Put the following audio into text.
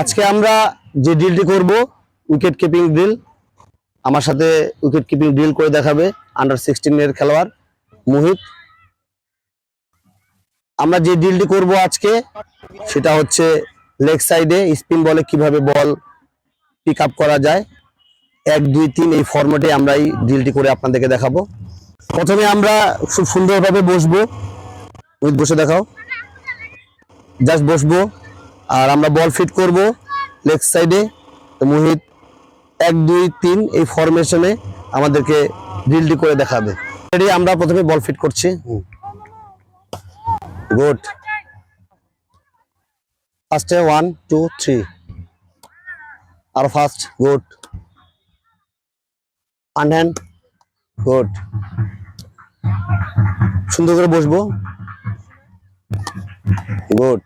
আজকে আমরা যে ড্রিলটি করব উইকেট কিপিং ড্রিল। আমার সাথে উইকেট কিপিং ড্রিল করে দেখাবে আন্ডার 16 এর খেলোয়াড় মোহিত। আমরা যে ড্রিলটি করব আজকে সেটা হচ্ছে লেগ সাইডে স্পিন বলে কিভাবে বল পিক আপ করা যায়। 1 2 3 এই ফরম্যাটে আমরা এই ড্রিলটি করে আপনাদেরকে দেখাবো। প্রথমে আমরা খুব সুন্দরভাবে বসবো। মোহিত বসে দেখাও। জাস্ট বসবো আর আমরা বল ফিট করব লেগ সাইডে। তো মোহিত 1 2 3 এই ফরমেশনে আমাদেরকে ড্রিলটি করে দেখাবে। রেডি? আমরা প্রথমে বল ফিট করছি। গুড। ফার্স্টে 1 2 3 আর ফার্স্ট। গুড। আনহ্যান্ড। গুড। সুন্দর করে বসবো। গুড।